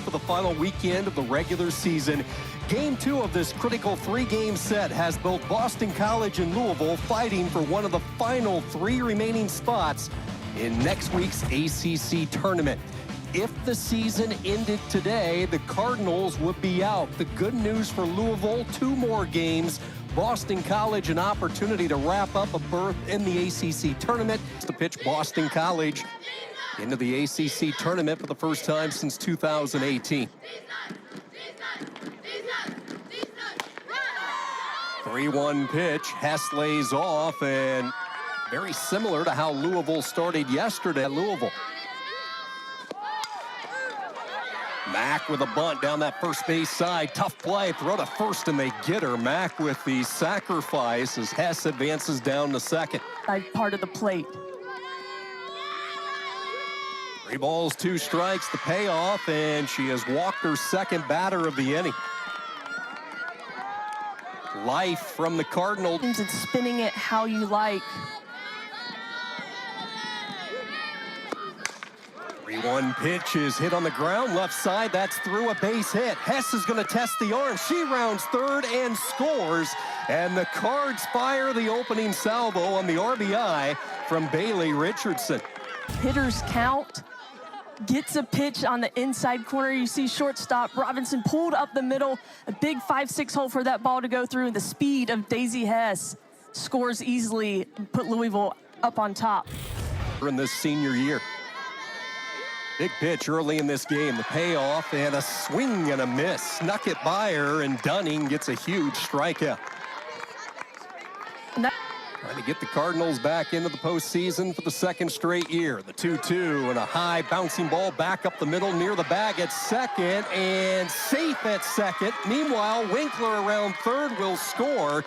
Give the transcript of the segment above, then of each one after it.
for the final weekend of the regular season. Game 2 of this critical 3-game set has both Boston College and Louisville fighting for one of the final 3 remaining spots in next week's ACC tournament. If the season ended today, the Cardinals would be out. The good news for Louisville, 2 more games. Boston College an opportunity to wrap up a berth in the ACC tournament. To pitch Boston College into the ACC tournament for the first time since 2018. 3-1 pitch. Hess lays off, and very similar to how Louisville started yesterday at Louisville. Mack with a bunt down that first base side. Tough play. Throw to first, and they get her. Mack with the sacrifice as Hess advances down to second. Part of the plate. 3 balls, 2 strikes, the payoff, and she has walked her second batter of the inning. Life from the Cardinals. And spinning it how you like. 3-1 pitch is hit on the ground, left side. That's through a base hit. Hess is going to test the arm. She rounds third and scores. And the Cards fire the opening salvo on the RBI from Bailey Richardson. Hitters count. Gets a pitch on the inside corner. You see shortstop Robinson pulled up the middle. A big 5-6 hole for that ball to go through. The speed of Daisy Hess scores easily and put Louisville up on top. In this senior year. Big pitch early in this game. The payoff and a swing and a miss. Snuck it by her, and Dunning gets a huge strikeout. Trying to get the Cardinals back into the postseason for the 2nd straight year. The 2-2 and a high bouncing ball back up the middle near the bag at second, and safe at second. Meanwhile, Winkler around third will score.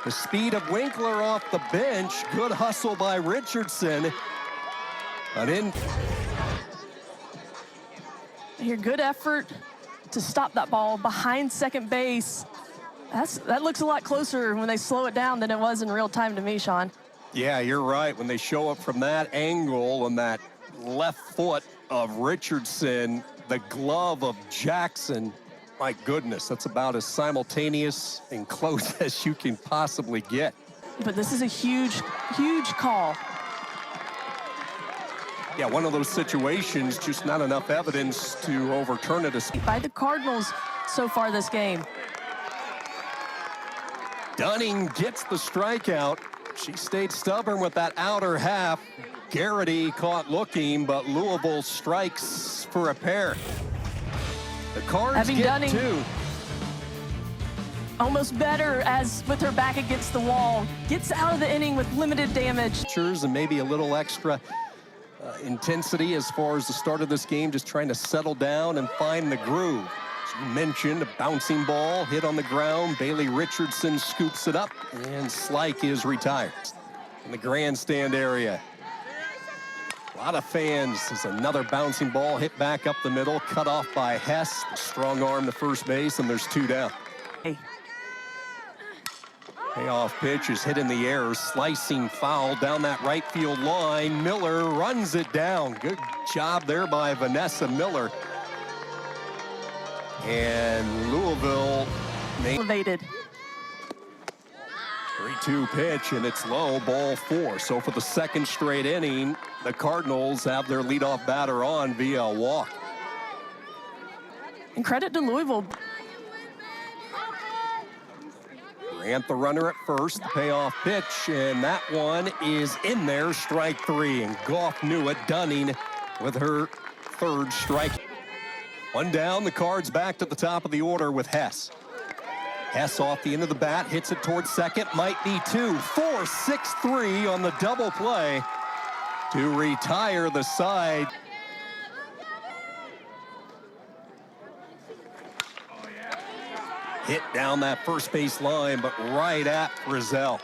The speed of Winkler off the bench. Good hustle by Richardson. Here, good effort to stop that ball behind second base. That looks a lot closer when they slow it down than it was in real time to me, Sean. Yeah, you're right. When they show up from that angle and that left foot of Richardson, the glove of Jackson, my goodness, that's about as simultaneous and close as you can possibly get. But this is a huge, huge call. Yeah, one of those situations, just not enough evidence to overturn it. By the Cardinals so far this game. Dunning gets the strikeout. She stayed stubborn with that outer half. Garrity caught looking, but Louisville strikes for a pair. The Cards get Dunning 2. Almost better as with her back against the wall. Gets out of the inning with limited damage. And maybe a little extra intensity as far as the start of this game, just trying to settle down and find the groove. As you mentioned, a bouncing ball hit on the ground. Bailey Richardson scoops it up, and Slyke is retired. In the grandstand area, a lot of fans. As another bouncing ball hit back up the middle, cut off by Hess. Strong arm to first base, and there's 2 down. Payoff pitch is hit in the air, slicing foul down that right field line. Miller runs it down. Good job there by Vanessa Miller. And Louisville elevated. 3-2 pitch, and it's low, ball 4. So for the 2nd straight inning, the Cardinals have their leadoff batter on via a walk. And credit to Louisville. Grant the runner at first, the payoff pitch, and that one is in there, strike 3, and Goff knew it. Dunning with her 3rd strike. 1 down, the Cards back to the top of the order with Hess. Hess off the end of the bat, hits it towards second, might be 2, 4, 6, 3 on the double play to retire the side. Hit down that first base line, but right at Frizzell.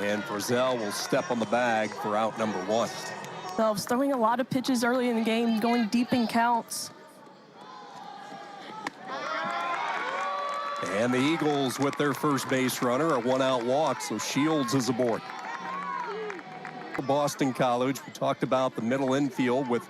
And Frizzell will step on the bag for out number 1. Phelps throwing a lot of pitches early in the game, going deep in counts. And the Eagles with their first base runner, a 1-out walk, so Shields is aboard. Boston College, we talked about the middle infield with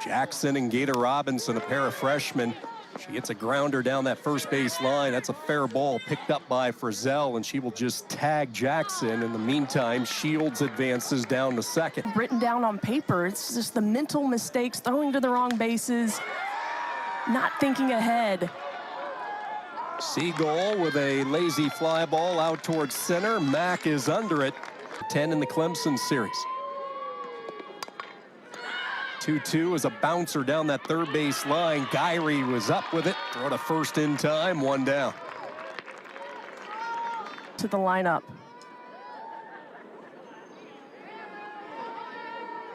Jackson and Gator Robinson, a pair of freshmen. She gets a grounder down that first base line. That's a fair ball picked up by Frizzell, and she will just tag Jackson. In the meantime, Shields advances down to second. Written down on paper, it's just the mental mistakes, throwing to the wrong bases, not thinking ahead. Siegel with a lazy fly ball out towards center. Mack is under it. 10 in the Clemson series. 2-2 is a bouncer down that third base line. Gyrie was up with it. Throw to first in time, one down. To the lineup.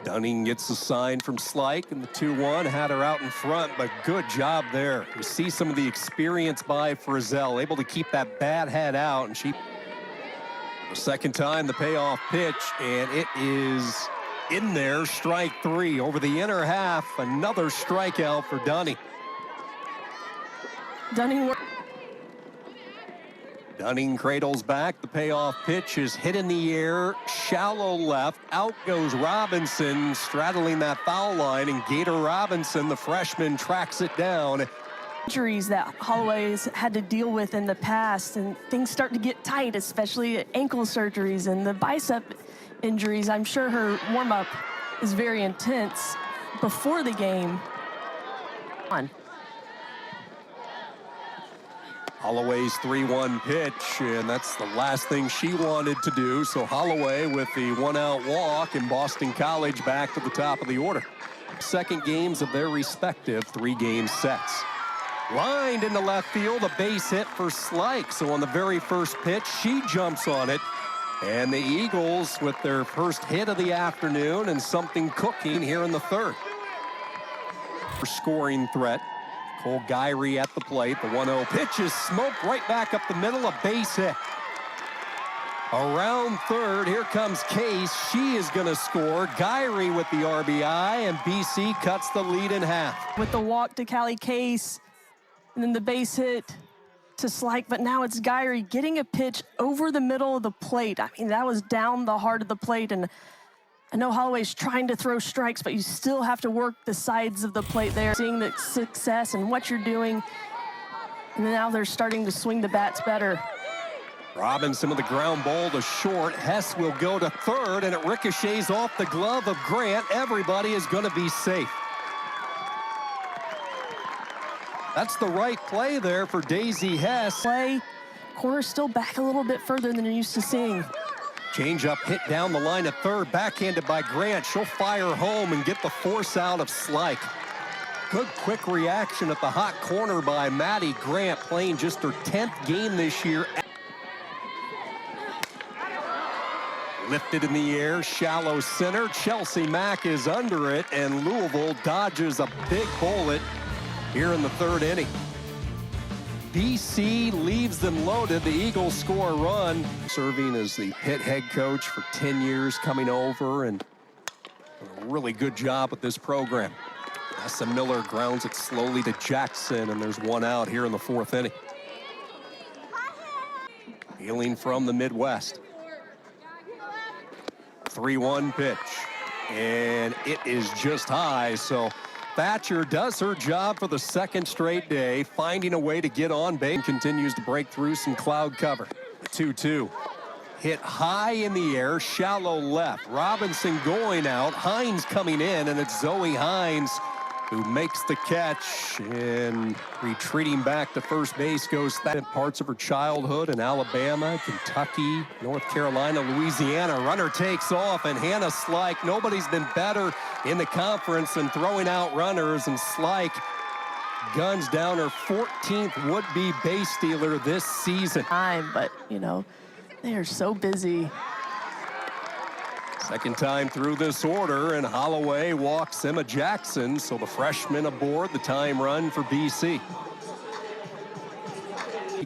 Dunning gets a sign from Slyke, and the 2-1 had her out in front, but good job there. You see some of the experience by Frizzell, able to keep that bad head out, and she, the second time, the payoff pitch, and it is in there. Strike three over the inner half. Another strikeout for Dunning. Dunning cradles back. The payoff pitch is hit in the air, shallow left. Out goes Robinson, straddling that foul line, and Gator Robinson, the freshman, tracks it down. Injuries that Holloway's had to deal with in the past, and things start to get tight, especially ankle surgeries and the bicep injuries. I'm sure her warm-up is very intense before the game. Holloway's 3-1 pitch, and that's the last thing she wanted to do. So Holloway with the one-out walk, and Boston College back to the top of the order. Second games of their respective three-game sets. Lined into left field, a base hit for Slyke. So on the very first pitch, she jumps on it. And the Eagles with their first hit of the afternoon, and something cooking here in the third. For scoring threat. Cole Gyrie at the plate. The 1-0 pitch is smoked right back up the middle, a base hit. Around third, here comes Case. She is going to score. Gyrie with the RBI, and BC cuts the lead in half. With the walk to Callie Case, and then the base hit to Slyke, but now it's Gyrie getting a pitch over the middle of the plate. I mean, that was down the heart of the plate, and I know Holloway's trying to throw strikes, but you still have to work the sides of the plate there. Seeing the success and what you're doing, and now they're starting to swing the bats better. Robinson with the ground ball to short. Hess will go to third, and it ricochets off the glove of Grant. Everybody is going to be safe. That's the right play there for Daisy Hess. Corner's still back a little bit further than you're used to seeing. Change-up hit down the line at third, backhanded by Grant. She'll fire home and get the force out of Slyke. Good quick reaction at the hot corner by Maddie Grant, playing just her 10th game this year. Lifted in the air, shallow center. Chelsea Mack is under it, and Louisville dodges a big bullet here in the third inning. BC leaves them loaded. The Eagles score a run. Serving as the Pitt head coach for 10 years, coming over, and a really good job with this program. Essa Miller grounds it slowly to Jackson, and there's one out here in the fourth inning. Hailing from the Midwest. 3-1 pitch, and it is just high, so Thatcher does her job for the second straight day, finding a way to get on base and continues to break through some cloud cover. 2-2. Hit high in the air, shallow left. Robinson going out, Hines coming in, and it's Zoe Hines who makes the catch, and retreating back to first base goes that parts of her childhood in Alabama, Kentucky, North Carolina, Louisiana. Runner takes off, and Hannah Slyke, nobody's been better in the conference than throwing out runners, and Slyke guns down her 14th would-be base stealer this season. But, you know, they are so busy. Second time through this order, and Holloway walks Emma Jackson, so the freshman aboard the time run for BC.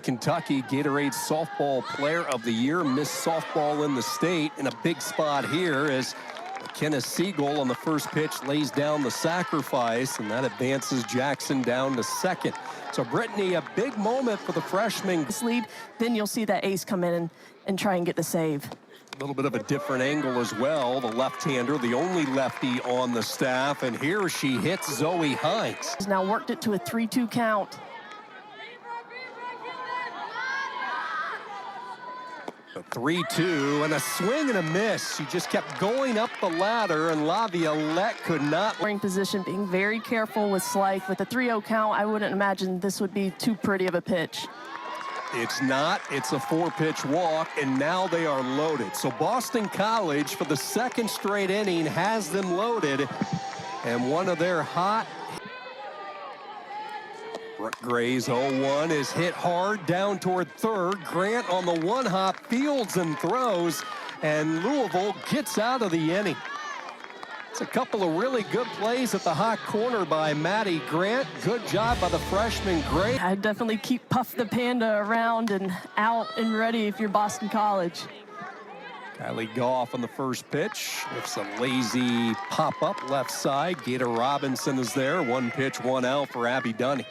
Kentucky Gatorade Softball Player of the Year, missed softball in the state, in a big spot here as McKenna Siegel on the first pitch lays down the sacrifice, and that advances Jackson down to second. So Brittany, a big moment for the freshman. This lead, then you'll see that ace come in and try and get the save. A little bit of a different angle as well. The left-hander, the only lefty on the staff, and here she hits Zoe Hines. He's now worked it to a 3-2 count. A 3-2 and a swing and a miss. She just kept going up the ladder, and Laviolette could not. Scoring position, being very careful with Slyke. With a 3-0 count, I wouldn't imagine this would be too pretty of a pitch. It's not. It's a 4-pitch walk, and now they are loaded. So Boston College, for the second straight inning, has them loaded, and one of their hot Gray's 0-1 is hit hard down toward third. Grant on the one-hop fields and throws, and Louisville gets out of the inning. It's a couple of really good plays at the hot corner by Maddie Grant. Good job by the freshman Gray. I'd definitely keep Puff the Panda around and out and ready if you're Boston College. Kylie Goff on the first pitch. Lifts a lazy pop-up left side. Gator Robinson is there. 1 pitch, 1 out for Abby Dunny.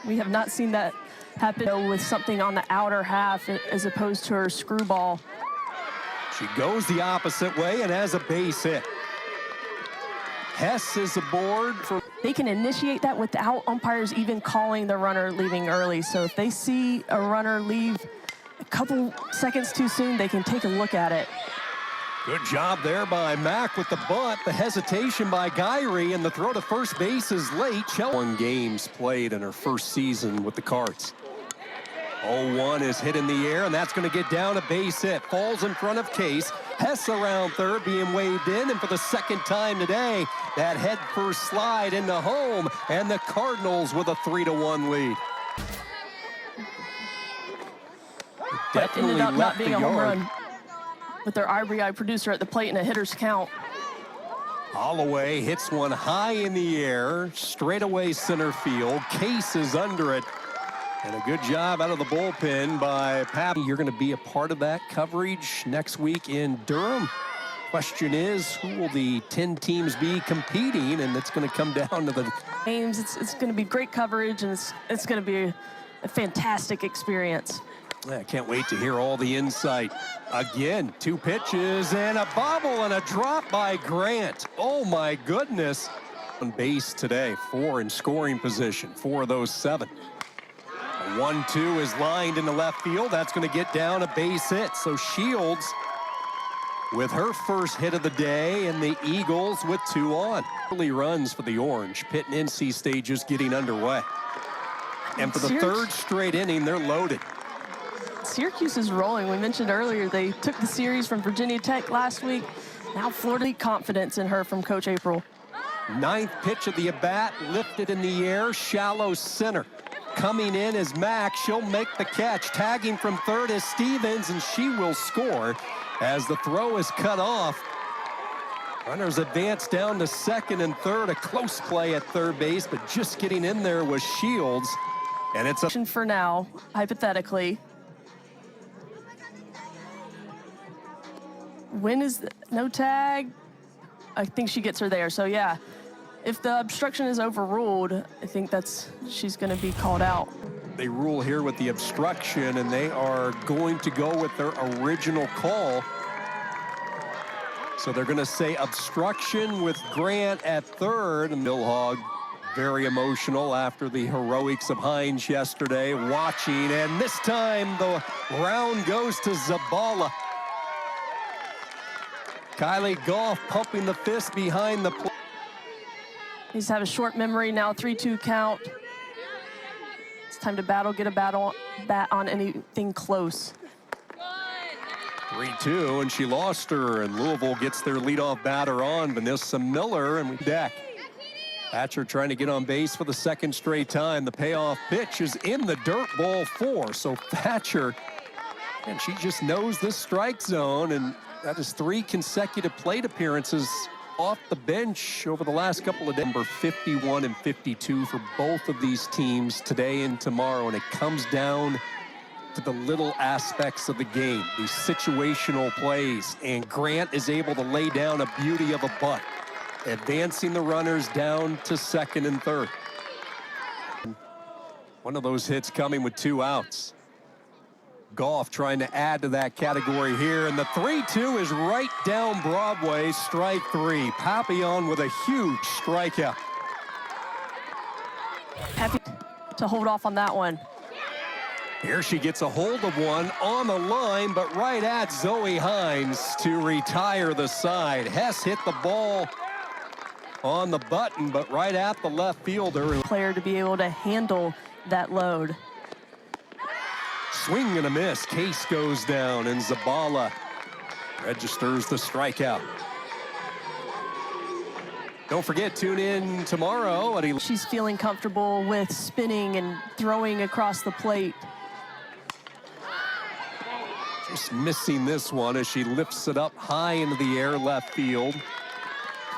We have not seen that happen with something on the outer half as opposed to her screwball. She goes the opposite way and has a base hit. Hess is aboard for. They can initiate that without umpires even calling the runner leaving early. So if they see a runner leave a couple seconds too soon, they can take a look at it. Good job there by Mack with the bunt. The hesitation by Gyrie, and the throw to first base is late. 1 games played in her first season with the Cards. 0-1 is hit in the air, and that's going to get down a base hit. Falls in front of Case. Hess around third, being waved in, and for the second time today, that head first slide into home, and the Cardinals with a 3-1 lead. But ended up not being a home run with their Ivory Eye producer at the plate in a hitter's count. Holloway hits one high in the air, straightaway center field. Case is under it. And a good job out of the bullpen by Pappy. You're going to be a part of that coverage next week in Durham. Question is, who will the 10 teams be competing? And it's going to come down to the games. It's going to be great coverage, and it's going to be a fantastic experience. I can't wait to hear all the insight. Again, 2 pitches and a bobble and a drop by Grant. Oh my goodness. On base today, 4 in scoring position, 4 of those 7. A 1-2 is lined in the left field. That's going to get down a base hit. So Shields with her first hit of the day, and the Eagles with 2 on. Early runs for the Orange. Pitt and NC stages getting underway. And for the 3rd straight inning, they're loaded. Syracuse is rolling. We mentioned earlier they took the series from Virginia Tech last week. Now Florida, confidence in her from Coach April. 9th pitch of the at-bat, lifted in the air, shallow center. Coming in is Mack. She'll make the catch. Tagging from third is Stevens, and she will score as the throw is cut off. Runners advance down to second and third. A close play at third base, but just getting in there was Shields. And it's a for now, hypothetically. When is no tag? I think she gets her there. So yeah, if the obstruction is overruled, I think she's going to be called out. They rule here with the obstruction, and they are going to go with their original call. So they're going to say obstruction with Grant at third. And Milhog very emotional after the heroics of Hines yesterday, watching, and this time the round goes to Zabala. Kylie Goff pumping the fist behind the plate. He's had a short memory now, 3-2 count. It's time to battle, get a bat on anything close. 3-2, and she lost her, and Louisville gets their leadoff batter on, Vanessa Miller, and we deck. Thatcher trying to get on base for the 2nd straight time. The payoff pitch is in the dirt, ball 4. So Thatcher, and she just knows this strike zone, and that is 3 consecutive plate appearances off the bench over the last couple of days. Number 51 and 52 for both of these teams today and tomorrow, and it comes down to the little aspects of the game, these situational plays, and Grant is able to lay down a beauty of a bunt, advancing the runners down to second and third. One of those hits coming with 2 outs. Goff trying to add to that category here, and the 3-2 is right down Broadway, strike three. Papillon with a huge strikeout. Happy to hold off on that one. Here she gets a hold of one on the line, but right at Zoe Hines to retire the side. Hess hit the ball on the button, but right at the left fielder. Player to be able to handle that load. Swing and a miss. Case goes down, and Zabala registers the strikeout. Don't forget, tune in tomorrow at 11. She's feeling comfortable with spinning and throwing across the plate. Just missing this one as she lifts it up high into the air left field.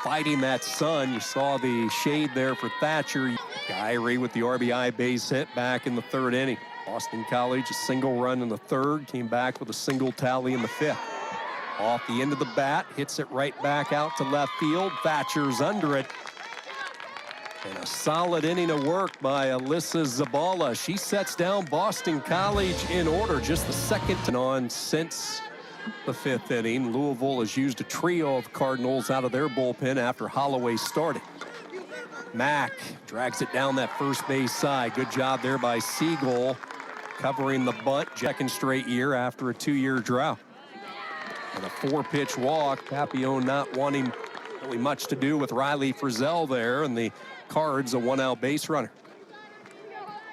Fighting that sun. You saw the shade there for Thatcher. Gyrie with the RBI base hit back in the third inning. Boston College, a single run in the third, came back with a single tally in the fifth. Off the end of the bat, hits it right back out to left field. Thatcher's under it. And a solid inning of work by Alyssa Zabala. She sets down Boston College in order, just the second on since the fifth inning. Louisville has used a trio of Cardinals out of their bullpen after Holloway started. Mack drags it down that first base side. Good job there by Siegel, covering the bunt, second straight year after a 2-year drought. And a 4-pitch walk. Papillon not wanting really much to do with Riley Frizzell there, and the Cards a 1-out base runner.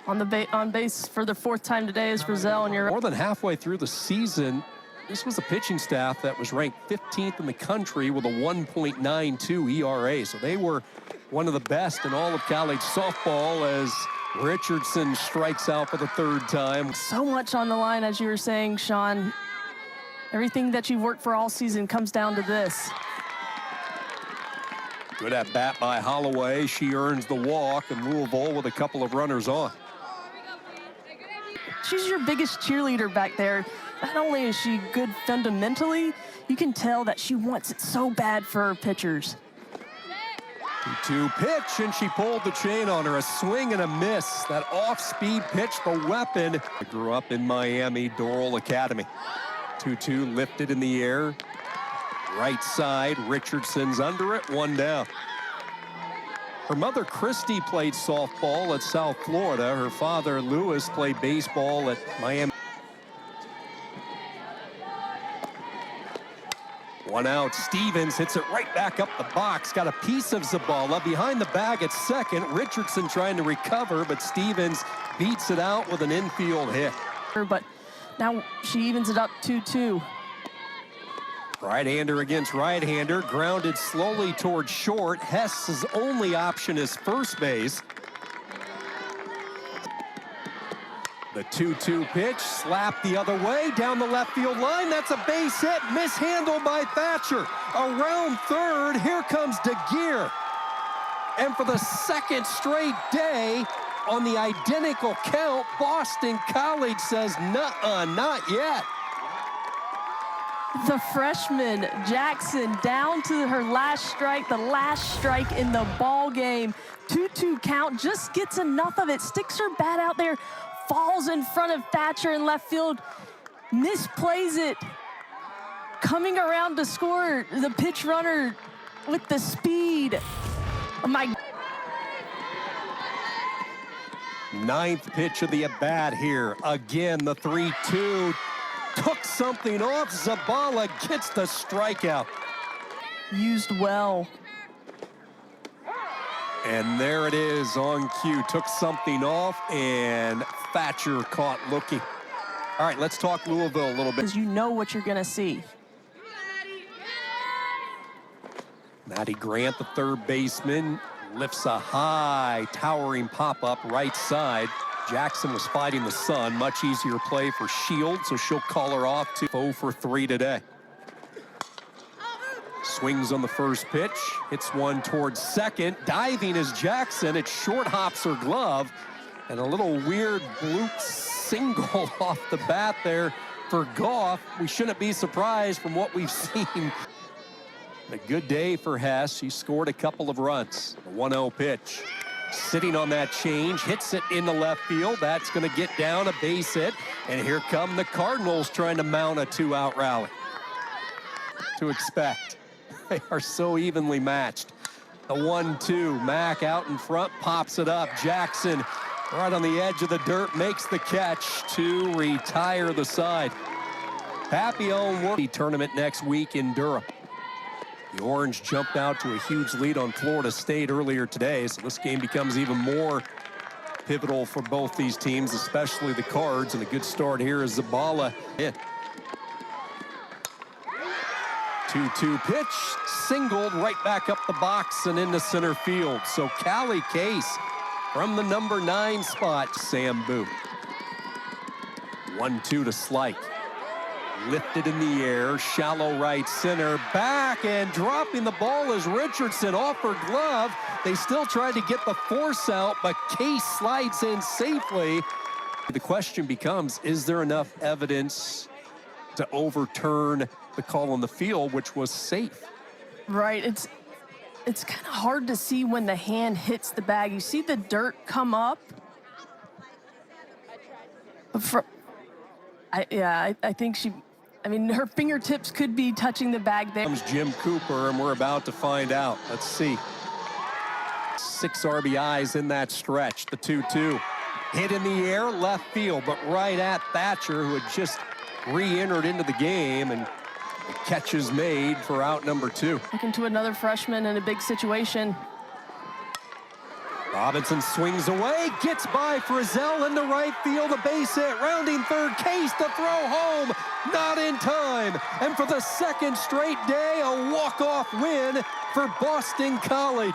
On base for the fourth time today is Frizzell, and you're more than halfway through the season. This was a pitching staff that was ranked 15th in the country with a 1.92 ERA. So they were one of the best in all of college softball as Richardson strikes out for the third time. So much on the line, as you were saying, Sean. Everything that you've worked for all season comes down to this. Good at bat by Holloway. She earns the walk, and Louisville with a couple of runners on. She's your biggest cheerleader back there. Not only is she good fundamentally, you can tell that she wants it so bad for her pitchers. 2-2 pitch, and she pulled the chain on her. A swing and a miss. That off-speed pitch, the weapon. I grew up in Miami, Doral Academy. 2-2 lifted in the air. Right side, Richardson's under it, one down. Her mother, Christy, played softball at South Florida. Her father, Lewis, played baseball at Miami. 1 out, Stevens hits it right back up the box. Got a piece of Zabala behind the bag at second. Richardson trying to recover, but Stevens beats it out with an infield hit. But now she evens it up 2-2. Right-hander against right-hander, grounded slowly towards short. Hess's only option is first base. The 2-2 pitch, slapped the other way, down the left field line. That's a base hit, mishandled by Thatcher. Around third, here comes DeGear. And for the second straight day, on the identical count, Boston College says, nuh-uh, not yet. The freshman, Jackson, down to her last strike, the last strike in the ball game. 2-2 count, just gets enough of it, sticks her bat out there, falls in front of Thatcher in left field, misplays it. Coming around to score, the pitch runner with the speed. Oh my. Ninth pitch of the at-bat here. Again, the 3-2. Took something off. Zabala gets the strikeout. Used well. And there it is on cue. Took something off, and Thatcher caught looking. All right, let's talk Louisville a little bit. Because you know what you're going to see. Maddie Grant, the third baseman, lifts a high, towering pop-up right side. Jackson was fighting the sun. Much easier play for Shields, so she'll call her off to 0 for 3 today. Swings on the first pitch, hits one towards second. Diving is Jackson. It short hops her glove. And a little weird bloop single off the bat there for Goff. We shouldn't be surprised from what we've seen. A good day for Hess. She scored a couple of runs. A 1-0 pitch. sitting on that change, hits it in the left field. That's going to get down, a base hit. And here come the Cardinals trying to mount a 2-out rally. To expect. They are so evenly matched. The 1-2, Mack out in front, pops it up. Jackson right on the edge of the dirt, makes the catch to retire the side. Papillon will be tournament next week in Durham. The Orange jumped out to a huge lead on Florida State earlier today, so this game becomes even more pivotal for both these teams, especially the Cards, and a good start here is Zabala hit. 2-2 pitch, singled right back up the box and into center field. So Callie Case from the number 9 spot, Sam Boo. 1-2 to Slyke. Lifted in the air, shallow right center, back, and dropping the ball is Richardson off her glove. They still tried to get the force out, but Case slides in safely. The question becomes, is there enough evidence to overturn the call on the field, which was safe? Right, it's kind of hard to see when the hand hits the bag. You see the dirt come up. I think her fingertips could be touching the bag there. Comes Jim Cooper, and we're about to find out. Let's see. 6 RBIs in that stretch. The 2-2. Hit in the air, left field, but right at Thatcher, who had just re-entered into the game, and the catch is made for out number 2. Looking to another freshman in a big situation. Robinson swings away, gets by Frizzell into right field, a base hit, rounding third, Case to throw home, not in time. And for the second straight day, a walk-off win for Boston College.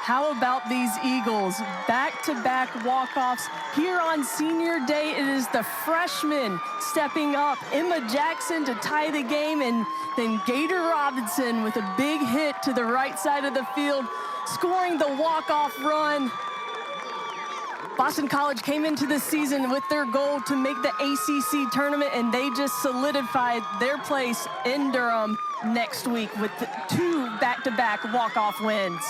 How about these Eagles? Back-to-back walk-offs. Here on senior day, it is the freshmen stepping up. Emma Jackson to tie the game, and then Gator Robinson with a big hit to the right side of the field, scoring the walk-off run. Boston College came into this season with their goal to make the ACC tournament, and they just solidified their place in Durham next week with 2 back-to-back walk-off wins.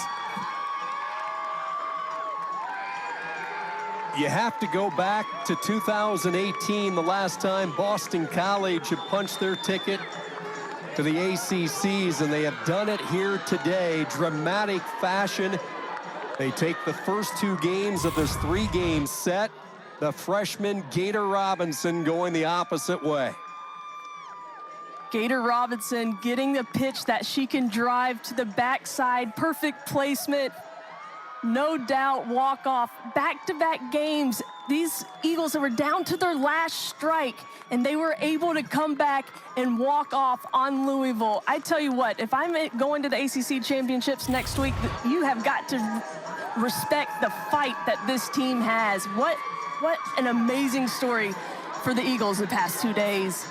You have to go back to 2018, the last time Boston College had punched their ticket to the ACCs, and they have done it here today. Dramatic fashion. They take the first 2 games of this 3-game set. The freshman Gator Robinson going the opposite way. Gator Robinson getting the pitch that she can drive to the backside. Perfect placement. No doubt walk-off. Back-to-back games. These Eagles that were down to their last strike, and they were able to come back and walk off on Louisville. I tell you what, if I'm going to the ACC championships next week, you have got to respect the fight that this team has. What an amazing story for the Eagles the past 2 days.